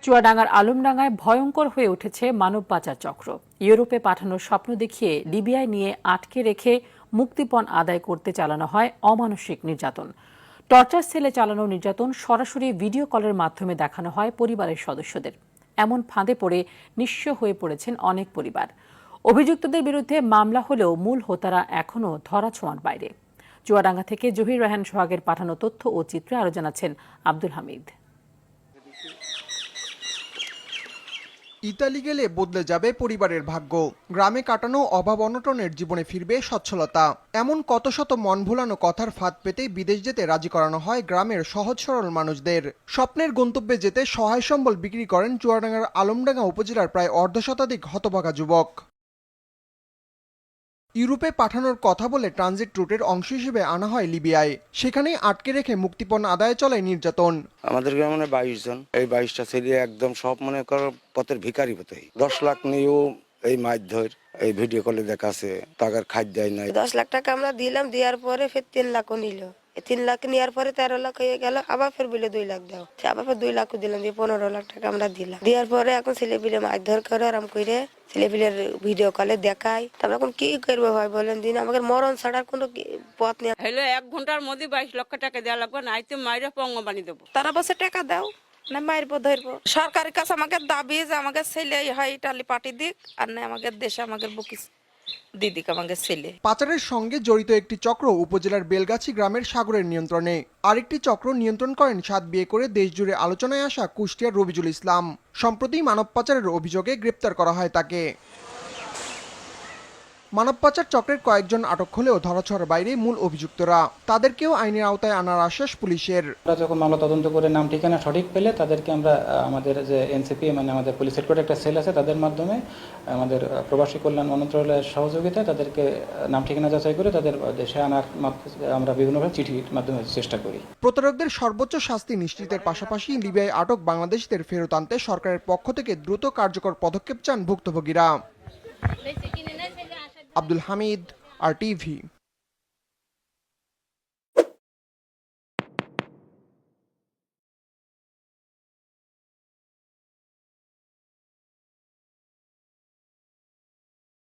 চুয়াডাঙ্গার আলমডাঙ্গায় ভয়ঙ্কর হয়ে উঠেছে মানব পাচার চক্র। ইউরোপে পাঠানোর স্বপ্ন দেখিয়ে লিবিয়ায় নিয়ে আটকে রেখে মুক্তিপণ আদায় করতে চালানো হয় অমানসিক নির্যাতন। টর্চার সেলে চালানো নির্যাতন সরাসরি ভিডিও কলের মাধ্যমে দেখানো হয় পরিবারের সদস্যদের। এমন ফাঁদে পড়ে নিঃস্ব হয়ে পড়েছেন অনেক পরিবার। অভিযুক্তদের বিরুদ্ধে মামলা হলেও মূল হোতারা এখনও ধরাছোঁয়ার বাইরে। চুয়াডাঙ্গা থেকে জহির রায়হান সোহাগের পাঠানো তথ্য ও চিত্রে আরও জানাচ্ছেন আব্দুল হামিদ। ইতালি গেলে বদলে যাবে পরিবারের ভাগ্য, গ্রামে কাটানো অভাব অনটনের জীবনে ফিরবে সচ্ছলতা, এমন কত শত মন ভোলানো কথার ফাঁদ পেতেই বিদেশ যেতে রাজি করানো হয় গ্রামের সহজ সরল মানুষদের। স্বপ্নের গন্তব্যে যেতে সহায় সম্বল বিক্রি করেন চুয়াডাঙ্গার আলমডাঙ্গা উপজেলার প্রায় অর্ধশতাধিক হতভাগা যুবক। ইউরোপে পাঠানোর কথা বলে ট্রানজিট রুটের অংশ হিসেবে আনা হয় লিবিয়ায়, সেখানেই আটকে রেখে মুক্তিপণ আদায়ে চলে নির্যাতন। আমাদের গ্রামে 22 জন, এই 22টা ছেলে একদম সব মনে করো পথের ভিখারি পথে। 10 লাখ নিয়েও এই মাছ ধর এই ভিডিও কলে দেখাছে, টাকার খাদ্য দেয় নাই। 10 লাখ টাকা আমরা দিলাম, দেওয়ার পরে ফের 3 লাখও নিল। 3 লাখ নেওয়ার পরে 13 লাখ হয়ে গেল, আবার ফের বলে 2 লাখ দাও, আবার ফের 2 লাখ দিলাম, দিয়ে 15 লাখ টাকা আমরা দিলাম। দেওয়ার পরে এখন ছেলেপিলে মাছ ধর করে আরাম করে ছেলেপিলের ভিডিও কলে দেখাই। তারপর এখন কি করবো ভাই বলেন দিন, আমাদের মরণ ছাড়ার কোনো পথ নেই। হলো 1 ঘন্টার মধ্যে 22 লক্ষ টাকা দেওয়া লাগবে, নাই তো মাইরে পঙ্গ বানিয়ে দেবো। তারা বসে টাকা দাও না মারবো ধরবো। সরকারের কাছে আমাকে দাবি যে আমাকে ছেলে হয় ইটালি পাঠিয়ে দিক, আর না আমাদের দেশে আমাকে বকিস দিদিক আমাকে ছেলে। পাচারের সঙ্গে জড়িত একটি চক্র উপজেলার বেলগাছি গ্রামের সাগরের নিয়ন্ত্রণে, আরেকটি চক্র নিয়ন্ত্রণ করেন 7 বিয়ে করে দেশজুড়ে আলোচনায় আসা কুষ্টিয়ার রবিজুল ইসলাম। সম্প্রতি মানব পাচারের অভিযোগে গ্রেপ্তার করা হয় তাকে। মানব পাচার চক্রের কয়েকজন আটক হলেও ধরাছোঁয়ার বাইরে মূল অভিযুক্তরা, তাদেরকেও আইনের আওতায় আনার আশ্বাস পুলিশের। আমরা যখন মামলা তদন্ত করে নাম ঠিকানা সঠিক পেলে তাদেরকে আমরা আমাদের যে এনসিপি মানে আমাদের পুলিশ হেডকোয়ার্টার একটা সেল আছে, তাদের মাধ্যমে আমাদের প্রবাসী কল্যাণ মন্ত্রণালয়ের সহযোগিতায় তাদেরকে নাম ঠিকানা যাচাই করে তাদের দেশে আনার আমরা বিভিন্নভাবে চিঠির মাধ্যমে চেষ্টা করি। প্রতারকদের সর্বোচ্চ শাস্তি নিশ্চিতের পাশাপাশি লিবিয়ায় আটক বাংলাদেশিদের ফেরত আনতে সরকারের পক্ষ থেকে দ্রুত কার্যকর পদক্ষেপ চান ভুক্তভোগীরা। আব্দুল হামিদ, RTV।